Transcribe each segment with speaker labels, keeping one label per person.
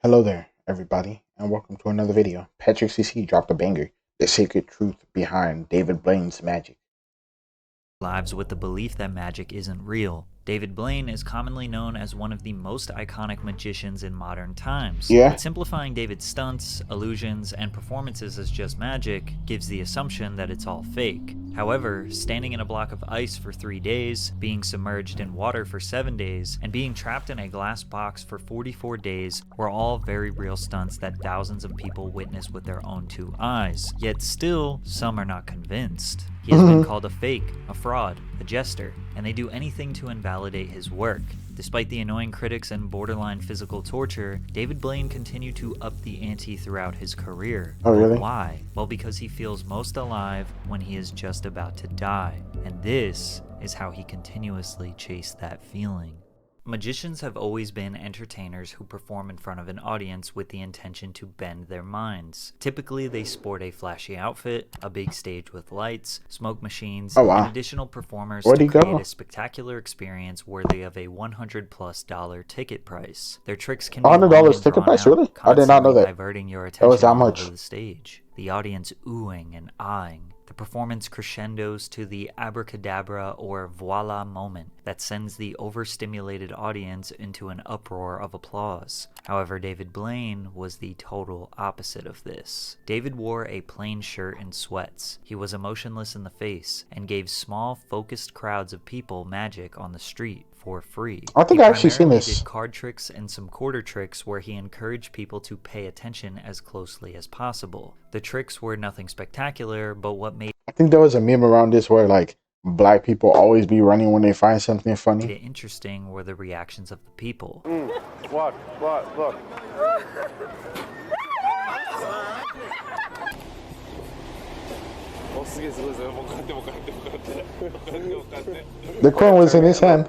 Speaker 1: Hello there, everybody, and welcome to another video. Patrick CC dropped a banger, the secret truth behind David Blaine's magic.
Speaker 2: Lives with the belief that magic isn't real. David Blaine is commonly known as one of the most iconic magicians in modern times.
Speaker 1: Yeah?
Speaker 2: But simplifying David's stunts, illusions, and performances as just magic gives the assumption that it's all fake. However, standing in a block of ice for 3 days, being submerged in water for 7 days, and being trapped in a glass box for 44 days were all very real stunts that thousands of people witnessed with their own 2 eyes. Yet still, some are not convinced. He has been called a fake, a fraud, a jester, and they do anything to invalidate his work. Despite the annoying critics and borderline physical torture, David Blaine continued to up the ante throughout his career.
Speaker 1: Oh, really?
Speaker 2: But why? Well, because he feels most alive when he is just about to die. And this is how he continuously chased that feeling. Magicians have always been entertainers who perform in front of an audience with the intention to bend their minds. Typically, they sport a flashy outfit, a big stage with lights, smoke machines,
Speaker 1: Oh, wow.
Speaker 2: and additional performers
Speaker 1: Where'd
Speaker 2: to
Speaker 1: he go?
Speaker 2: create a spectacular experience worthy of a $100+ ticket price. Their tricks can be
Speaker 1: $100
Speaker 2: long and
Speaker 1: ticket
Speaker 2: drawn
Speaker 1: price,
Speaker 2: out,
Speaker 1: really? I did not know
Speaker 2: constantly
Speaker 1: that.
Speaker 2: diverting your
Speaker 1: That was
Speaker 2: attention
Speaker 1: that
Speaker 2: all
Speaker 1: much.
Speaker 2: over the stage. The audience oohing and eyeing. The performance crescendos to the abracadabra or voila moment that sends the overstimulated audience into an uproar of applause. However, David Blaine was the total opposite of this. David wore a plain shirt and sweats. He was emotionless in the face and gave small, focused crowds of people magic on the street for free.
Speaker 1: I think
Speaker 2: He
Speaker 1: I actually seen
Speaker 2: primarily
Speaker 1: this.
Speaker 2: did card tricks and some quarter tricks where he encouraged people to pay attention as closely as possible. The tricks were nothing spectacular, but what made
Speaker 1: I think there was a meme around this where, like, black people always be running when they find something funny.
Speaker 2: it interesting were the reactions of the people.
Speaker 3: Look.
Speaker 1: The coin was in his hand.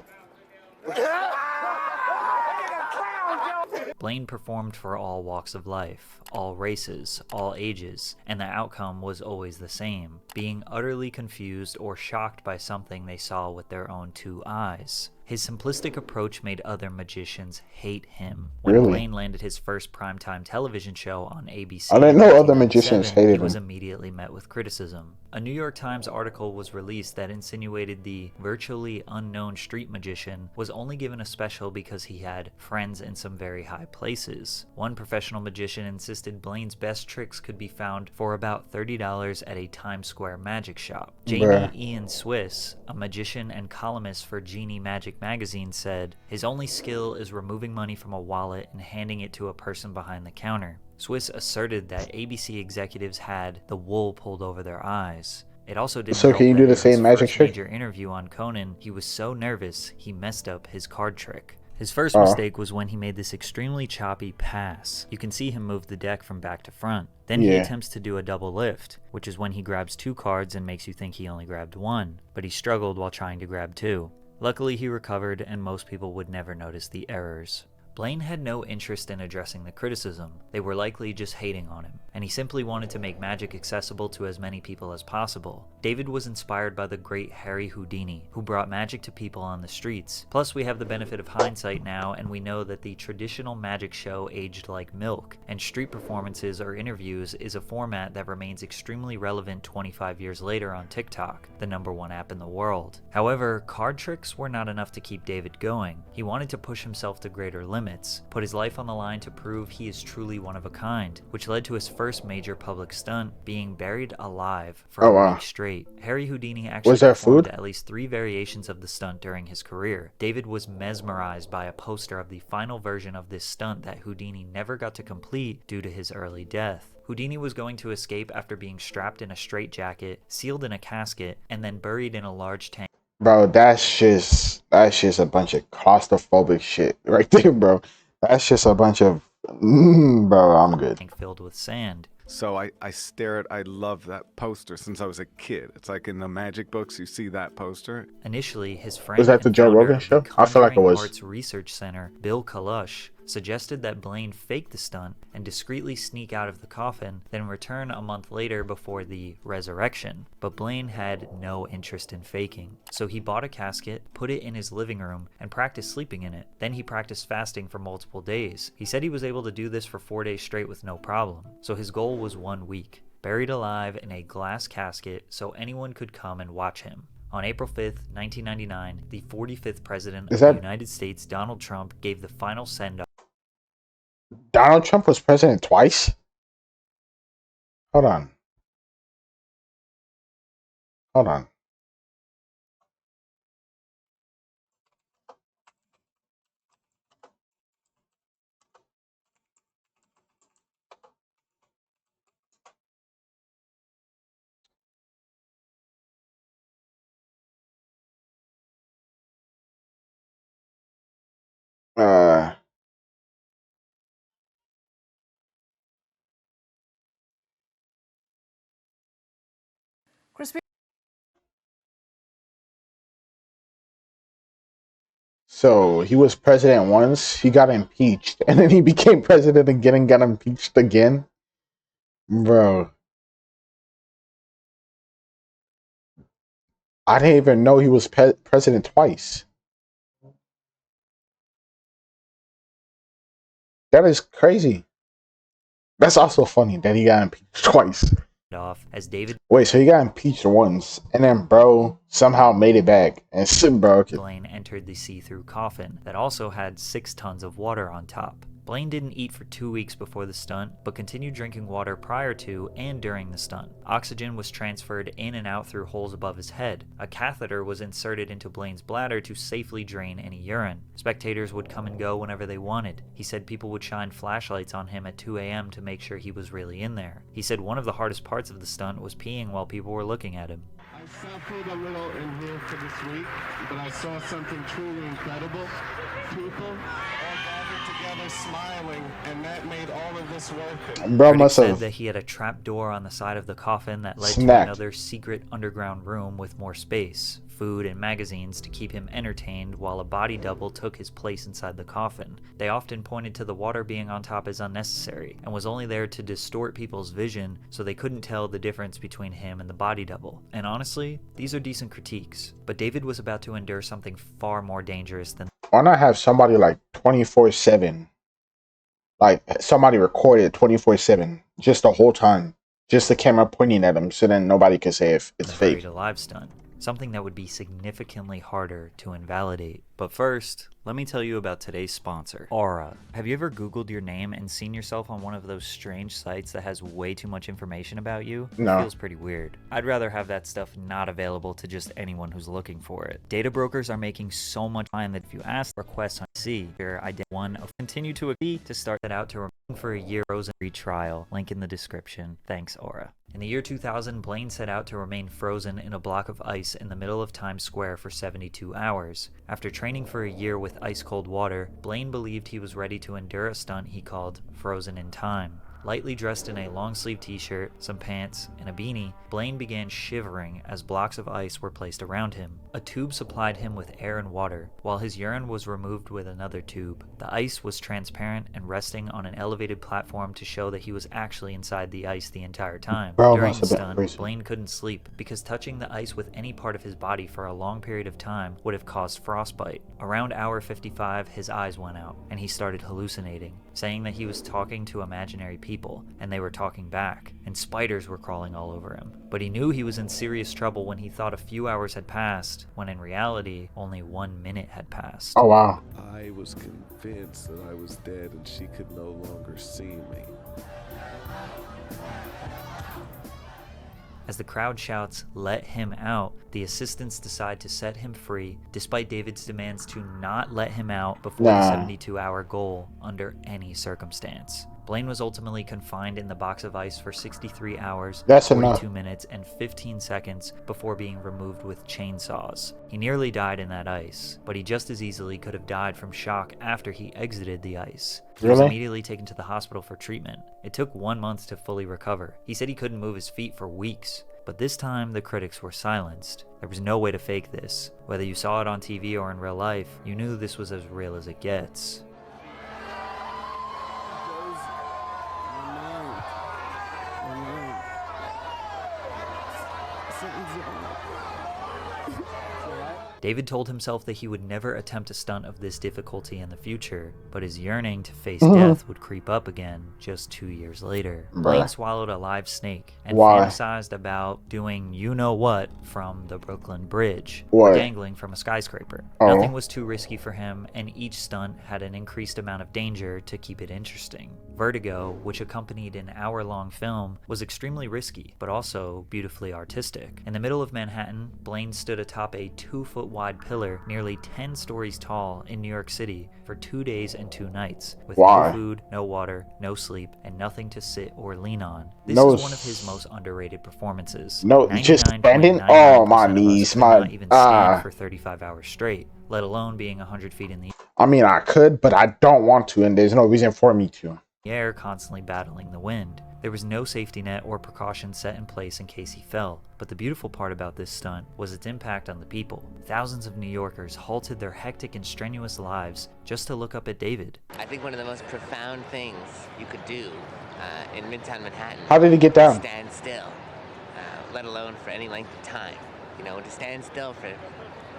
Speaker 2: Blaine performed for all walks of life, all races, all ages, and the outcome was always the same, being utterly confused or shocked by something they saw with their own 2 eyes. His simplistic approach made other magicians hate him. When
Speaker 1: Really?
Speaker 2: Blaine landed his first primetime television show on ABC,
Speaker 1: I didn't
Speaker 2: in
Speaker 1: know other magicians
Speaker 2: 1997,
Speaker 1: hated
Speaker 2: he was
Speaker 1: him.
Speaker 2: immediately met with criticism. A New York Times article was released that insinuated the virtually unknown street magician was only given a special because he had friends in some very high places. One professional magician insisted Blaine's best tricks could be found for about $30 at a Times Square magic shop. Jamie
Speaker 1: Bruh.
Speaker 2: Ian Swiss, a magician and columnist for Genie Magic magazine, said, "His only skill is removing money from a wallet and handing it to a person behind the counter." Swiss asserted that ABC executives had the wool pulled over their eyes. It also didn't
Speaker 1: So
Speaker 2: help
Speaker 1: can you
Speaker 2: that
Speaker 1: do the
Speaker 2: in his
Speaker 1: same magic
Speaker 2: first
Speaker 1: trick?
Speaker 2: major interview on Conan, he was so nervous he messed up his card trick. His first
Speaker 1: Oh.
Speaker 2: mistake was when he made this extremely choppy pass. You can see him move the deck from back to front. Then he
Speaker 1: Yeah.
Speaker 2: attempts to do a double lift, which is when he grabs 2 cards and makes you think he only grabbed 1, but he struggled while trying to grab 2. Luckily, he recovered, and most people would never notice the errors. Blaine had no interest in addressing the criticism. They were likely just hating on him, and he simply wanted to make magic accessible to as many people as possible. David was inspired by the great Harry Houdini, who brought magic to people on the streets. Plus, we have the benefit of hindsight now, and we know that the traditional magic show aged like milk, and street performances or interviews is a format that remains extremely relevant 25 years later on TikTok, the #1 app in the world. However, card tricks were not enough to keep David going. He wanted to push himself to greater limits, put his life on the line to prove he is truly one of a kind, which led to his first major public stunt, being buried alive for
Speaker 1: Oh,
Speaker 2: a
Speaker 1: wow.
Speaker 2: week straight. Harry Houdini actually
Speaker 1: Was there
Speaker 2: performed
Speaker 1: food?
Speaker 2: at least 3 variations of the stunt during his career. David was mesmerized by a poster of the final version of this stunt that Houdini never got to complete due to his early death. Houdini was going to escape after being strapped in a straitjacket, sealed in a casket, and then buried in a large tank
Speaker 1: Bro, that's just a bunch of claustrophobic shit right there, bro. That's just a bunch of bro, I'm good.
Speaker 2: filled with sand.
Speaker 3: So I love that poster since I was a kid. It's like in the magic books, you see that poster.
Speaker 2: Initially, his friend
Speaker 1: Was that the
Speaker 2: and
Speaker 1: Joe
Speaker 2: founder
Speaker 1: Rogan
Speaker 2: of
Speaker 1: show?
Speaker 2: the
Speaker 1: I feel like it
Speaker 2: Conjuring
Speaker 1: was.
Speaker 2: Arts Research Center, Bill Kalush, suggested that Blaine fake the stunt and discreetly sneak out of the coffin, then return a month later before the resurrection. But Blaine had no interest in faking, so he bought a casket, put it in his living room, and practiced sleeping in it. Then he practiced fasting for multiple days. He said he was able to do this for 4 days straight with no problem, so his goal was 1 week. Buried alive in a glass casket so anyone could come and watch him. On April 5th, 1999, the 45th President of the United States, Donald Trump, gave the final send-off.
Speaker 1: Donald Trump was president twice? Hold on. Hold on. So he was president once, he got impeached, and then he became president again and got impeached again? Bro. I didn't even know he was president twice. That is crazy. That's also funny that he got impeached twice.
Speaker 2: Off as David.
Speaker 1: Wait, so he got impeached once, and then bro somehow made it back, and bro.
Speaker 2: Blaine entered the see-through coffin that also had 6 tons of water on top. Blaine didn't eat for 2 weeks before the stunt, but continued drinking water prior to and during the stunt. Oxygen was transferred in and out through holes above his head. A catheter was inserted into Blaine's bladder to safely drain any urine. Spectators would come and go whenever they wanted. He said people would shine flashlights on him at 2 a.m. to make sure he was really in there. He said one of the hardest parts of the stunt was peeing while people were looking at him.
Speaker 4: I suffered a little in here for this week, but I saw something truly incredible. People all gathered together smiling, and that made all of this worth it.
Speaker 1: Bro must
Speaker 2: said
Speaker 1: have
Speaker 2: that he had a trap door on the side of the coffin that led
Speaker 1: snapped
Speaker 2: to another secret underground room with more space, food, and magazines to keep him entertained while a body double took his place inside the coffin. They often pointed to the water being on top as unnecessary and was only there to distort people's vision so they couldn't tell the difference between him and the body double. And honestly, these are decent critiques, but David was about to endure something far more dangerous than.
Speaker 1: Why not have somebody like 24/7? Like somebody recorded 24/7 just the whole time, just the camera pointing at him, so then nobody can say if it's fake.
Speaker 2: Buried alive stunt. Something that would be significantly harder to invalidate. But first, let me tell you about today's sponsor, Aura. Have you ever Googled your name and seen yourself on one of those strange sites that has way too much information about you?
Speaker 1: No.
Speaker 2: It feels pretty weird. I'd rather have that stuff not available to just anyone who's looking for it. Data brokers are making so much money that if you ask requests on your identity one of continue to agree to start that out to remain for a year frozen free trial. Link in the description. Thanks, Aura. In the year 2000, Blaine set out to remain frozen in a block of ice in the middle of Times Square for 72 hours. After training for a year with ice-cold water, Blaine believed he was ready to endure a stunt he called Frozen in Time. Lightly dressed in a long-sleeve t-shirt, some pants, and a beanie, Blaine began shivering as blocks of ice were placed around him. A tube supplied him with air and water, while his urine was removed with another tube. The ice was transparent and resting on an elevated platform to show that he was actually inside the ice the entire time.
Speaker 1: Bro,
Speaker 2: During
Speaker 1: must
Speaker 2: the
Speaker 1: have been
Speaker 2: stunt,
Speaker 1: crazy.
Speaker 2: Blaine couldn't sleep because touching the ice with any part of his body for a long period of time would have caused frostbite. Around hour 55, his eyes went out, and he started hallucinating, saying that he was talking to imaginary people, and they were talking back, and spiders were crawling all over him. But he knew he was in serious trouble when he thought a few hours had passed, when in reality, only 1 minute had passed.
Speaker 1: Oh wow.
Speaker 4: I was convinced that I was dead and she could no longer see me.
Speaker 2: As the crowd shouts, "Let him out," the assistants decide to set him free, despite David's demands to not let him out before the 72-hour goal under any circumstance. Blaine was ultimately confined in the box of ice for 63 hours,
Speaker 1: That's
Speaker 2: 42
Speaker 1: enough.
Speaker 2: minutes, and 15 seconds before being removed with chainsaws. He nearly died in that ice, but he just as easily could have died from shock after he exited the ice. He was
Speaker 1: Really?
Speaker 2: immediately taken to the hospital for treatment. It took 1 month to fully recover. He said he couldn't move his feet for weeks. But this time, the critics were silenced. There was no way to fake this. Whether you saw it on TV or in real life, you knew this was as real as it gets. David told himself that he would never attempt a stunt of this difficulty in the future, but his yearning to face death would creep up again just 2 years later. Blaine swallowed a live snake and fantasized about doing you-know-what from the Brooklyn Bridge, or dangling from a skyscraper. Nothing was too risky for him, and each stunt had an increased amount of danger to keep it interesting. Vertigo, which accompanied an hour-long film, was extremely risky, but also beautifully artistic. In the middle of Manhattan, Blaine stood atop a 2-foot-wide pillar nearly 10 stories tall in New York City for 2 days and 2 nights, with no food, no water, no sleep, and nothing to sit or lean on. This is one of his most underrated performances.
Speaker 1: No, just standing? Oh, my knees.
Speaker 2: Not even stand for 35 hours straight, let alone being 100 feet in the
Speaker 1: I mean, I could, but I don't want to, and there's no reason for me to.
Speaker 2: air, constantly battling the wind. There was no safety net or precautions set in place in case he fell, but the beautiful part about this stunt was its impact on the people. Thousands of New Yorkers halted their hectic and strenuous lives just to look up at David.
Speaker 5: I think one of the most profound things you could do in Midtown Manhattan.
Speaker 1: How did he get down?
Speaker 5: Stand still, let alone for any length of time. You know, to stand still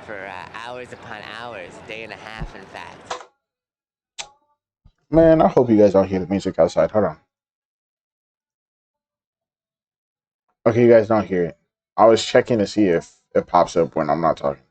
Speaker 5: for hours upon hours, a day and a half, in fact.
Speaker 1: Man, I hope you guys don't hear the music outside. Hold on. Okay, you guys don't hear it. I was checking to see if it pops up when I'm not talking.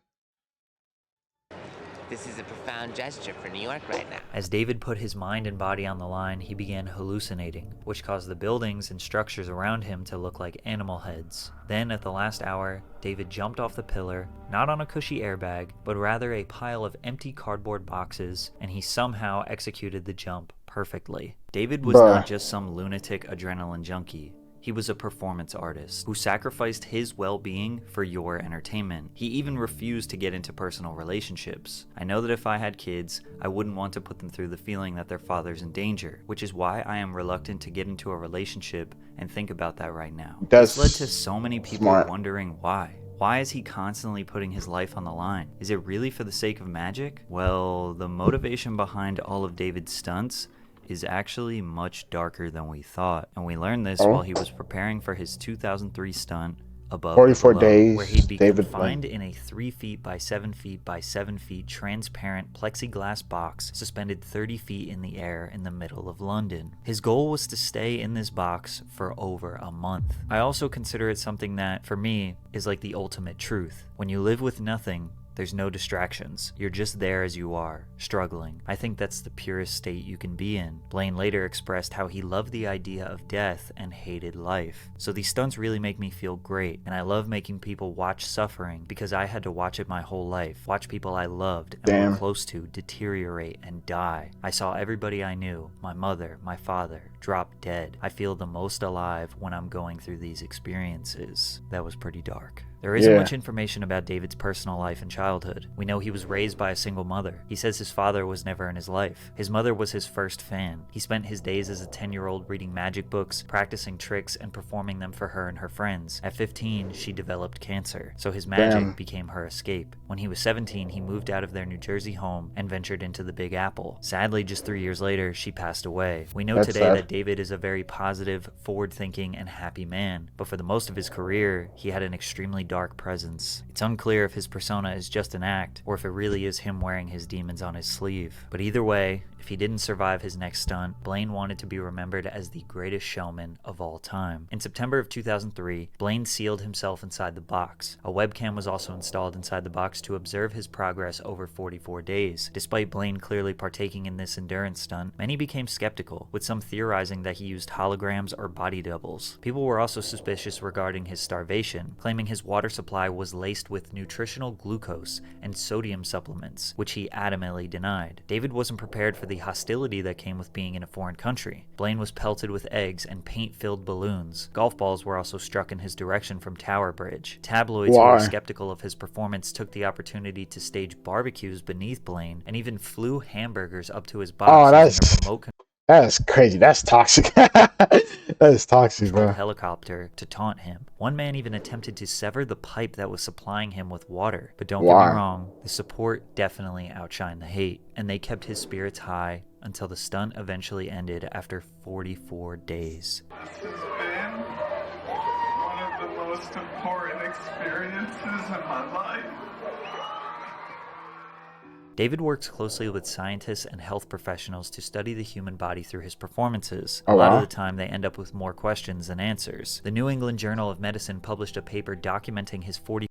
Speaker 5: This is a profound gesture for New York right now.
Speaker 2: As David put his mind and body on the line, he began hallucinating, which caused the buildings and structures around him to look like animal heads. Then, at the last hour, David jumped off the pillar, not on a cushy airbag, but rather a pile of empty cardboard boxes, and he somehow executed the jump perfectly. David was not just some lunatic adrenaline junkie. He was a performance artist who sacrificed his well-being for your entertainment. He even refused to get into personal relationships. I know that if I had kids, I wouldn't want to put them through the feeling that their father's in danger, which is why I am reluctant to get into a relationship and think about that right now. This led to so many people wondering why. Why is he constantly putting his life on the line? Is it really for the sake of magic? Well, the motivation behind all of David's stunts is actually much darker than we thought, and we learned this while he was preparing for his 2003 stunt Above
Speaker 1: 44
Speaker 2: Below,
Speaker 1: days,
Speaker 2: where he'd be
Speaker 1: David
Speaker 2: confined in a 3 feet by 7 feet by 7 feet transparent plexiglass box suspended 30 feet in the air in the middle of London. His goal was to stay in this box for over a month. I also consider it something that, for me, is like the ultimate truth. When you live with nothing, there's no distractions. You're just there as you are, struggling. I think that's the purest state you can be in. Blaine later expressed how he loved the idea of death and hated life. So these stunts really make me feel great, and I love making people watch suffering because I had to watch it my whole life. Watch people I loved and were close to deteriorate and die. I saw everybody I knew, my mother, my father, drop dead. I feel the most alive when I'm going through these experiences. That was pretty dark. There isn't much information about David's personal life and childhood. We know he was raised by a single mother. He says his father was never in his life. His mother was his first fan. He spent his days as a 10-year-old reading magic books, practicing tricks, and performing them for her and her friends. At 15, she developed cancer, so his magic became her escape. When he was 17, he moved out of their New Jersey home and ventured into the Big Apple. Sadly, just 3 years later, she passed away. We know today that David is a very positive, forward-thinking, and happy man, but for the most of his career, he had an extremely dark presence. It's unclear if his persona is just an act, or if it really is him wearing his demons on his sleeve. But either way, if he didn't survive his next stunt, Blaine wanted to be remembered as the greatest showman of all time. In September of 2003, Blaine sealed himself inside the box. A webcam was also installed inside the box to observe his progress over 44 days. Despite Blaine clearly partaking in this endurance stunt, many became skeptical, with some theorizing that he used holograms or body doubles. People were also suspicious regarding his starvation, claiming his water supply was laced with nutritional glucose and sodium supplements, which he adamantly denied. David wasn't prepared for the hostility that came with being in a foreign country. Blaine was pelted with eggs and paint-filled balloons. Golf balls were also struck in his direction from Tower Bridge. Tabloids who were skeptical of his performance took the opportunity to stage barbecues beneath Blaine and even flew hamburgers up to his box using a remote
Speaker 1: that's crazy. That's toxic. That is toxic, bro.
Speaker 2: Helicopter to taunt him. One man even attempted to sever the pipe that was supplying him with water. But don't get me wrong, the support definitely outshined the hate, and they kept his spirits high until the stunt eventually ended after 44 days.
Speaker 6: This has been one of
Speaker 4: the most important experiences in my life.
Speaker 2: David works closely with scientists and health professionals to study the human body through his performances.
Speaker 1: Oh,
Speaker 2: A lot
Speaker 1: wow.
Speaker 2: of the time, they end up with more questions than answers. The New England Journal of Medicine published a paper documenting his 40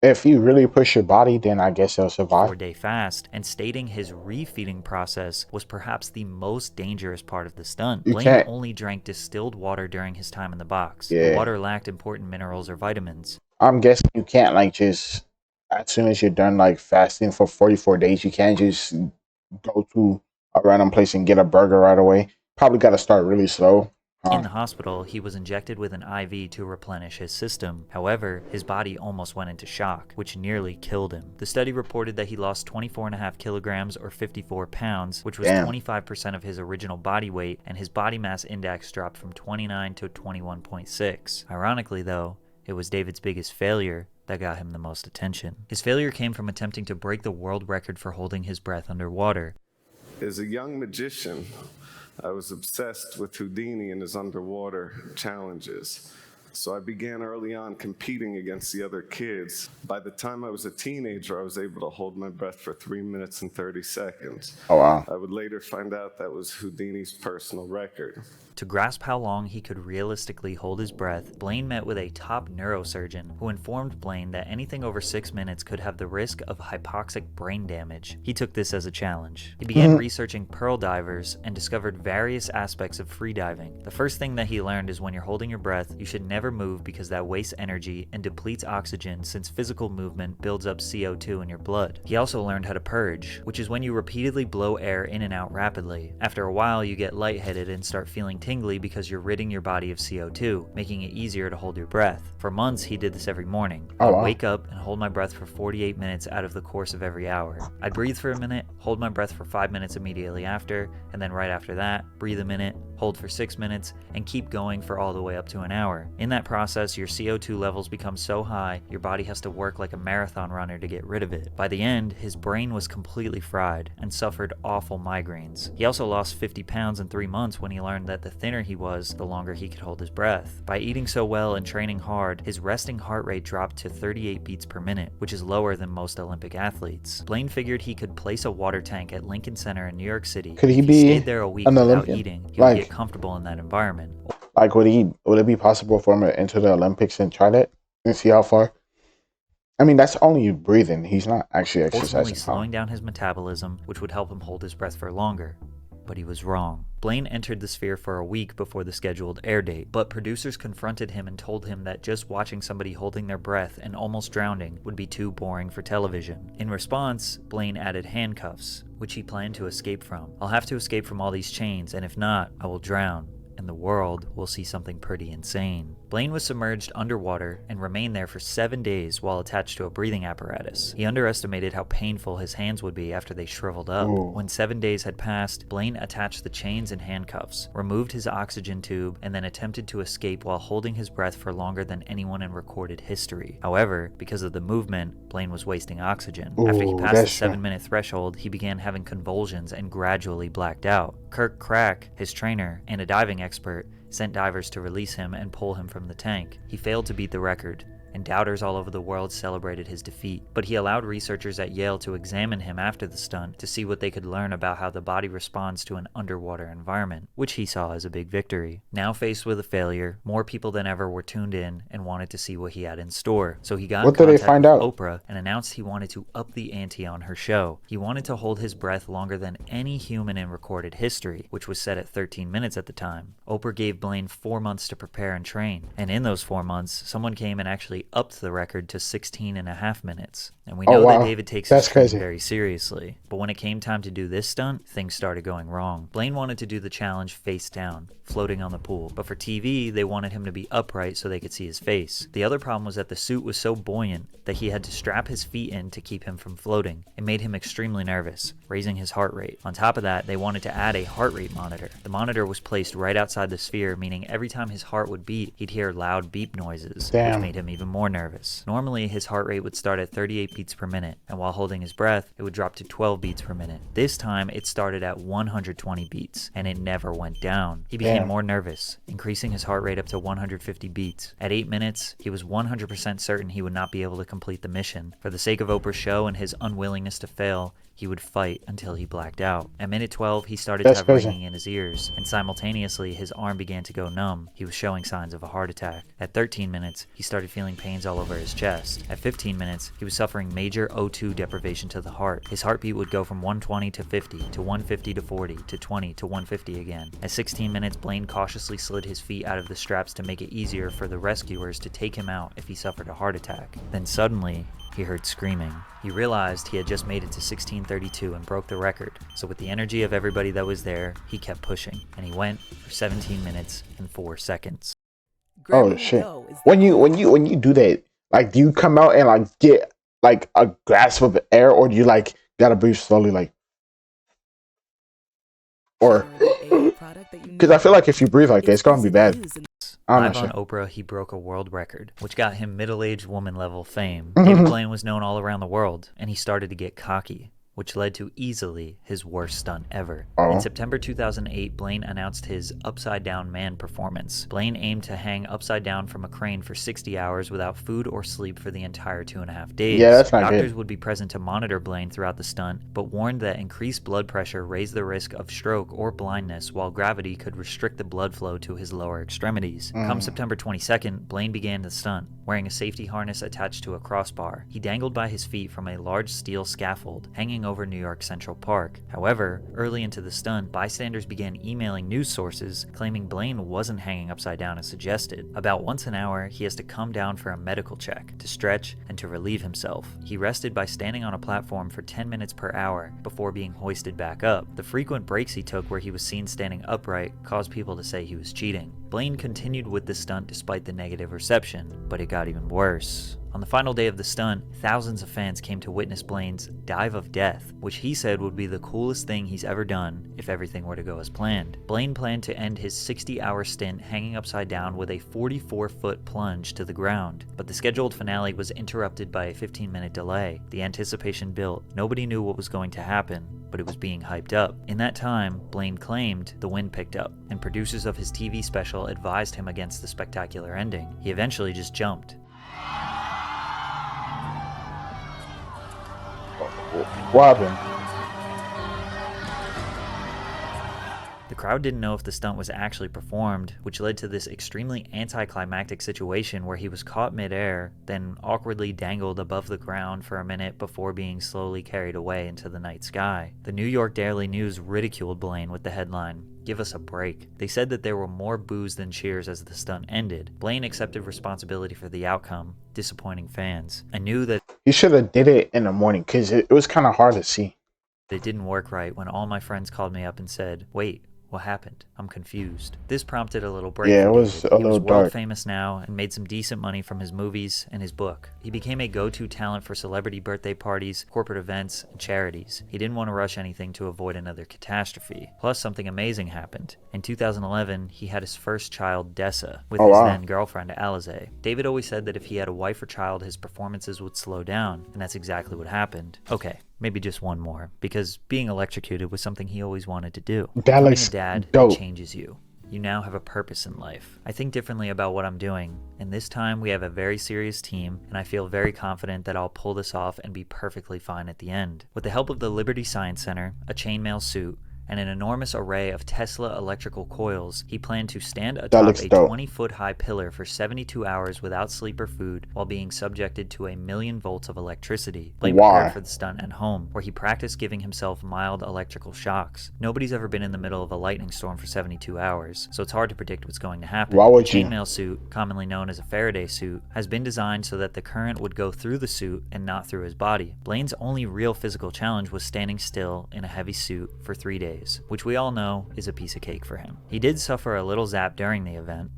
Speaker 1: If you really push your body, then I guess it'll survive.
Speaker 2: 4-day fast, and stating his refeeding process was perhaps the most dangerous part of the stunt.
Speaker 1: You
Speaker 2: Blaine
Speaker 1: can't-
Speaker 2: only drank distilled water during his time in the box.
Speaker 1: Yeah.
Speaker 2: The water lacked important minerals or vitamins.
Speaker 1: I'm guessing you can't like just as soon as you're done like fasting for 44 days, you can't just go to a random place and get a burger right away. Probably got to start really slow.
Speaker 2: In the hospital, he was injected with an IV to replenish his system. However, his body almost went into shock, which nearly killed him. The study reported that he lost 24.5 kilograms or 54 pounds, which was
Speaker 1: Damn.
Speaker 2: 25% of his original body weight, and his body mass index dropped from 29 to 21.6. Ironically, though, it was David's biggest failure that got him the most attention. His failure came from attempting to break the world record for holding his breath underwater.
Speaker 4: As a young magician, I was obsessed with Houdini and his underwater challenges. So I began early on competing against the other kids. By the time I was a teenager, I was able to hold my breath for 3 minutes and 30 seconds.
Speaker 1: Oh, wow.
Speaker 4: I would later find out that was Houdini's personal record.
Speaker 2: To grasp how long he could realistically hold his breath, Blaine met with a top neurosurgeon who informed Blaine that anything over 6 minutes could have the risk of hypoxic brain damage. He took this as a challenge. He began researching pearl divers and discovered various aspects of freediving. The first thing that he learned is when you're holding your breath, you should never move because that wastes energy and depletes oxygen since physical movement builds up CO2 in your blood. He also learned how to purge, which is when you repeatedly blow air in and out rapidly. After a while, you get lightheaded and start feeling tingly because you're ridding your body of CO2, making it easier to hold your breath. For months, he did this every morning.
Speaker 1: Oh,
Speaker 2: I'd
Speaker 1: wow.
Speaker 2: wake up and hold my breath for 48 minutes out of the course of every hour. I'd breathe for a minute, hold my breath for 5 minutes immediately after, and then right after that, breathe a minute, hold for 6 minutes, and keep going for all the way up to an hour. In that process, your CO2 levels become so high, your body has to work like a marathon runner to get rid of it. By the end, his brain was completely fried and suffered awful migraines. He also lost 50 pounds in 3 months when he learned that the thinner he was, the longer he could hold his breath. By eating so well and training hard, his resting heart rate dropped to 38 beats per minute, which is lower than most Olympic athletes. Blaine figured he could place a water tank at Lincoln Center in New York City.
Speaker 1: Could he
Speaker 2: If
Speaker 1: be
Speaker 2: stayed there a week
Speaker 1: an
Speaker 2: without
Speaker 1: Olympian?
Speaker 2: eating, he would
Speaker 1: Like-
Speaker 2: get comfortable in that environment.
Speaker 1: Like, would it be possible for him to enter the Olympics and try that and see how far? I mean, that's only breathing. He's not actually
Speaker 2: Ultimately
Speaker 1: exercising.
Speaker 2: slowing down his metabolism, which would help him hold his breath for longer. But he was wrong. Blaine entered the Sphere for a week before the scheduled air date, but producers confronted him and told him that just watching somebody holding their breath and almost drowning would be too boring for television. In response, Blaine added handcuffs, which he planned to escape from. I'll have to escape from all these chains, and if not, I will drown, and the world will see something pretty insane. Blaine was submerged underwater and remained there for 7 days while attached to a breathing apparatus. He underestimated how painful his hands would be after they shriveled up.
Speaker 1: Ooh.
Speaker 2: When 7 days had passed, Blaine attached the chains and handcuffs, removed his oxygen tube, and then attempted to escape while holding his breath for longer than anyone in recorded history. However, because of the movement, Blaine was wasting oxygen. After he
Speaker 1: Ooh,
Speaker 2: passed the
Speaker 1: that's true.
Speaker 2: 7-minute threshold, he began having convulsions and gradually blacked out. Kirk Crack, his trainer and a diving expert, sent divers to release him and pull him from the tank. He failed to beat the record, and doubters all over the world celebrated his defeat. But he allowed researchers at Yale to examine him after the stunt to see what they could learn about how the body responds to an underwater environment, which he saw as a big victory. Now faced with a failure, more people than ever were tuned in and wanted to see what he had in store. So he got
Speaker 1: What
Speaker 2: in
Speaker 1: did they
Speaker 2: contact
Speaker 1: find
Speaker 2: with
Speaker 1: out?
Speaker 2: Oprah and announced he wanted to up the ante on her show. He wanted to hold his breath longer than any human in recorded history, which was set at 13 minutes at the time. Oprah gave Blaine 4 months to prepare and train, and in those 4 months, someone came and actually upped the record to 16 and a half minutes. And we
Speaker 1: Oh,
Speaker 2: know that
Speaker 1: wow.
Speaker 2: David takes
Speaker 1: That's
Speaker 2: his training
Speaker 1: crazy.
Speaker 2: very seriously. But when it came time to do this stunt, things started going wrong. Blaine wanted to do the challenge face down, floating on the pool. But for TV, they wanted him to be upright so they could see his face. The other problem was that the suit was so buoyant that he had to strap his feet in to keep him from floating. It made him extremely nervous, raising his heart rate. On top of that, they wanted to add a heart rate monitor. The monitor was placed right outside the sphere, meaning every time his heart would beat, he'd hear loud beep noises,
Speaker 1: Damn.
Speaker 2: which made him even more nervous. Normally, his heart rate would start at 38 beats per minute, and while holding his breath, it would drop to 12 beats per minute. This time, it started at 120 beats, and it never went down. He became more nervous, increasing his heart rate up to 150 beats. At 8 minutes, he was 100% certain he would not be able to complete the mission. For the sake of Oprah's show and his unwillingness to fail, he would fight until he blacked out. At minute 12, he started to have ringing in his ears, and simultaneously, his arm began to go numb. He was showing signs of a heart attack. At 13 minutes, he started feeling pains all over his chest. At 15 minutes, he was suffering major O2 deprivation to the heart. His heartbeat would go from 120 to 50, to 150 to 40, to 20 to 150 again. At 16 minutes, Blaine cautiously slid his feet out of the straps to make it easier for the rescuers to take him out if he suffered a heart attack. Then suddenly, he heard screaming. He realized he had just made it to 1632 and broke the record, so with the energy of everybody that was there, he kept pushing, and he went for 17 minutes and 4 seconds.
Speaker 1: Oh shit. When you do that, like, do you come out and like get like a grasp of air, or do you like gotta breathe slowly, like, or because I feel like if you breathe like that, it's gonna be bad.
Speaker 2: Live on Oprah, he broke a world record, which got him middle-aged woman level fame. David Blaine was known all around the world, and he started to get cocky, which led to easily his worst stunt ever. In September 2008, Blaine announced his Upside Down Man performance. Blaine aimed to hang upside down from a crane for 60 hours without food or sleep for the entire 2.5 days.
Speaker 1: Yeah, that's not
Speaker 2: Doctors
Speaker 1: good.
Speaker 2: would be present to monitor Blaine throughout the stunt, but warned that increased blood pressure raised the risk of stroke or blindness, while gravity could restrict the blood flow to his lower extremities. Come September 22nd, Blaine began the stunt, wearing a safety harness attached to a crossbar. He dangled by his feet from a large steel scaffold hanging over New York Central Park. However, early into the stunt, bystanders began emailing news sources claiming Blaine wasn't hanging upside down as suggested. About once an hour, he has to come down for a medical check, to stretch, and to relieve himself. He rested by standing on a platform for 10 minutes per hour before being hoisted back up. The frequent breaks he took where he was seen standing upright caused people to say he was cheating. Blaine continued with the stunt despite the negative reception, but it got even worse. On the final day of the stunt, thousands of fans came to witness Blaine's dive of death, which he said would be the coolest thing he's ever done if everything were to go as planned. Blaine planned to end his 60-hour stint hanging upside down with a 44-foot plunge to the ground, but the scheduled finale was interrupted by a 15-minute delay. The anticipation built. Nobody knew what was going to happen, but it was being hyped up. In that time, Blaine claimed the wind picked up, and producers of his TV special advised him against the spectacular ending. He eventually just jumped.
Speaker 1: What happened?
Speaker 2: The crowd didn't know if the stunt was actually performed, which led to this extremely anticlimactic situation where he was caught midair, then awkwardly dangled above the ground for a minute before being slowly carried away into the night sky. The New York Daily News ridiculed Blaine with the headline, "Give us a break." They said that there were more boos than cheers as the stunt ended. Blaine accepted responsibility for the outcome, disappointing fans. I knew that
Speaker 1: You should have did it in the morning because it was kind of hard to see.
Speaker 2: it didn't work right when all my friends called me up and said, "Wait, what happened? I'm confused." This prompted a little break.
Speaker 1: Yeah,
Speaker 2: for
Speaker 1: it was
Speaker 2: David.
Speaker 1: a
Speaker 2: He
Speaker 1: little
Speaker 2: was world
Speaker 1: dark.
Speaker 2: famous now and made some decent money from his movies and his book. He became a go-to talent for celebrity birthday parties, corporate events, and charities. He didn't want to rush anything to avoid another catastrophe. Plus, something amazing happened. In 2011, he had his first child, Dessa, with his then girlfriend, Alize. David always said that if he had a wife or child, his performances would slow down, and that's exactly what happened. Okay, maybe just one more, because being electrocuted was something he always wanted to do.
Speaker 1: That
Speaker 2: Becoming
Speaker 1: looks
Speaker 2: a dad
Speaker 1: dope.
Speaker 2: changes you. You now have a purpose in life. I think differently about what I'm doing, and this time we have a very serious team, and I feel very confident that I'll pull this off and be perfectly fine at the end. With the help of the Liberty Science Center, a chainmail suit, and an enormous array of Tesla electrical coils, he planned to stand atop a 20-foot-high pillar for 72 hours without sleep or food while being subjected to 1,000,000 volts of electricity. Blaine prepared for the stunt at home, where he practiced giving himself mild electrical shocks. Nobody's ever been in the middle of a lightning storm for 72 hours, so it's hard to predict what's going to happen.
Speaker 1: Why would
Speaker 2: the
Speaker 1: you?
Speaker 2: chainmail suit, commonly known as a Faraday suit, has been designed so that the current would go through the suit and not through his body. Blaine's only real physical challenge was standing still in a heavy suit for 3 days. Which we all know is a piece of cake for him. He did suffer a little zap during the event.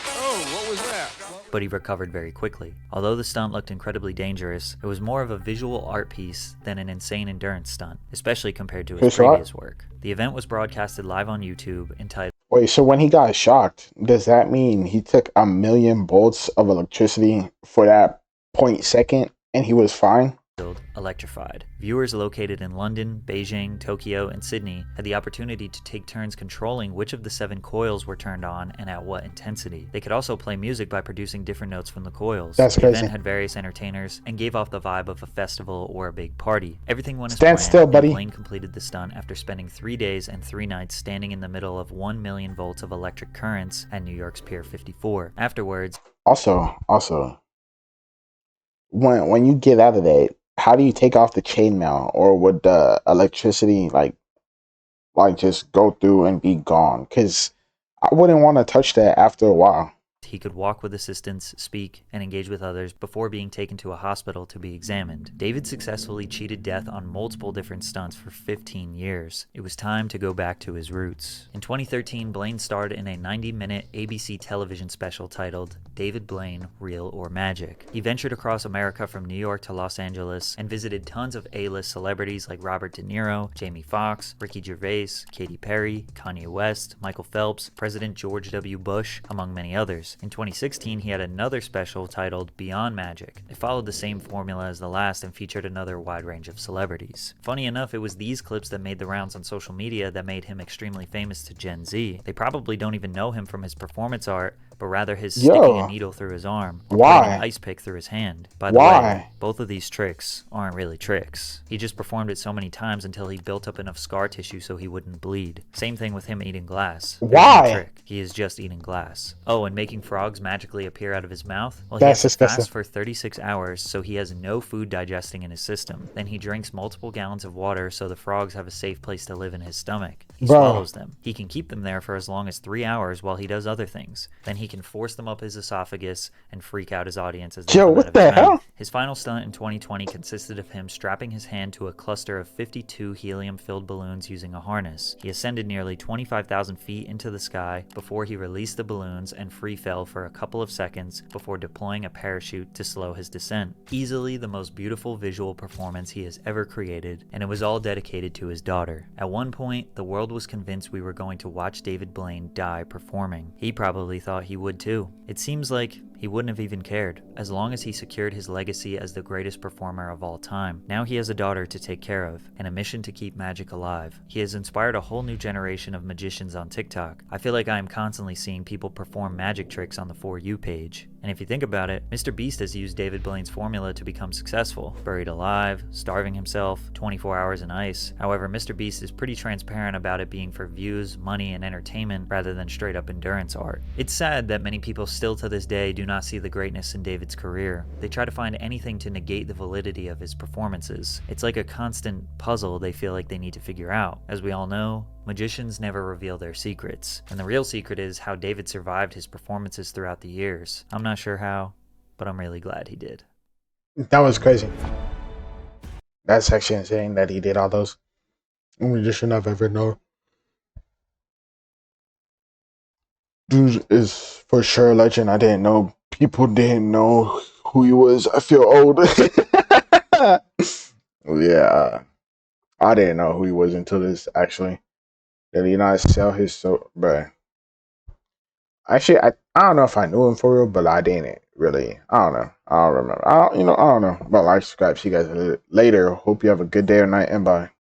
Speaker 3: Oh, what was that?
Speaker 2: But he recovered very quickly. Although the stunt looked incredibly dangerous, it was more of a visual art piece than an insane endurance stunt, especially compared to his previous work. The event was broadcasted live on YouTube entitled
Speaker 1: Wait, so when he got shocked, does that mean he took 1,000,000 volts of electricity for that 0.2 and he was fine?
Speaker 2: Electrified. Viewers located in London, Beijing, Tokyo, and Sydney had the opportunity to take turns controlling which of the 7 coils were turned on and at what intensity. They could also play music by producing different notes from the coils.
Speaker 1: That's
Speaker 2: the
Speaker 1: crazy.
Speaker 2: event had various entertainers and gave off the vibe of a festival or a big party. Everything went as
Speaker 1: Stand
Speaker 2: planned,
Speaker 1: still, buddy.
Speaker 2: and Blaine completed the stunt after spending 3 days and 3 nights standing in the middle of 1,000,000 volts of electric currents at New York's Pier 54. Afterwards,
Speaker 1: Also, when you get out of that, how do you take off the chainmail, or would the electricity like just go through and be gone? Because I wouldn't want to touch that after a while.
Speaker 2: he could walk with assistance, speak, and engage with others before being taken to a hospital to be examined. David successfully cheated death on multiple different stunts for 15 years. It was time to go back to his roots. In 2013, Blaine starred in a 90-minute ABC television special titled David Blaine, Real or Magic. He ventured across America from New York to Los Angeles and visited tons of A-list celebrities like Robert De Niro, Jamie Foxx, Ricky Gervais, Katy Perry, Kanye West, Michael Phelps, President George W. Bush, among many others. In 2016, he had another special titled Beyond Magic. It followed the same formula as the last and featured another wide range of celebrities. Funny enough, it was these clips that made the rounds on social media that made him extremely famous to Gen Z. They probably don't even know him from his performance art, but rather his sticking a needle through his arm or putting an ice pick through his hand. By the way, both of these tricks aren't really tricks. He just performed it so many times until he built up enough scar tissue so he wouldn't bleed. Same thing with him eating glass.
Speaker 1: Why?
Speaker 2: No trick. He is just eating glass. Oh, and making frogs magically appear out of his mouth? Well,
Speaker 1: That's
Speaker 2: he has to
Speaker 1: disgusting.
Speaker 2: fast for 36 hours, so he has no food digesting in his system. Then he drinks multiple gallons of water so the frogs have a safe place to live in his stomach. He swallows them. He can keep them there for as long as 3 hours while he does other things. Then he can force them up his esophagus and freak out his audience as they come out of his mouth. His final stunt in 2020 consisted of him strapping his hand to a cluster of 52 helium-filled balloons using a harness. He ascended nearly 25,000 feet into the sky before he released the balloons and free fell for a couple of seconds before deploying a parachute to slow his descent. Easily the most beautiful visual performance he has ever created, and it was all dedicated to his daughter. At one point, the world was convinced we were going to watch David Blaine die performing. He probably thought he would too. It seems like he wouldn't have even cared, as long as he secured his legacy as the greatest performer of all time. Now he has a daughter to take care of, and a mission to keep magic alive. He has inspired a whole new generation of magicians on TikTok. I feel like I am constantly seeing people perform magic tricks on the For You page. And if you think about it, Mr. Beast has used David Blaine's formula to become successful. Buried alive, starving himself, 24 hours in ice. However, Mr. Beast is pretty transparent about it being for views, money, and entertainment rather than straight up endurance art. It's sad that many people still to this day do not see the greatness in David's career. They try to find anything to negate the validity of his performances. It's like a constant puzzle they feel like they need to figure out. As we all know, magicians never reveal their secrets, and the real secret is how David survived his performances throughout the years. I'm not sure how, but I'm really glad he did.
Speaker 1: That was crazy. That's actually insane that he did all those. Magician I've ever known. Dude is for sure a legend. I didn't know. People didn't know who he was. I feel old. Yeah. I didn't know who he was until this, actually. Did he not sell his soul? Bruh. Actually, I don't know if I knew him for real, but I didn't really. I don't know. I don't remember. I don't know. But like, subscribe. See you guys later. Hope you have a good day or night, and bye.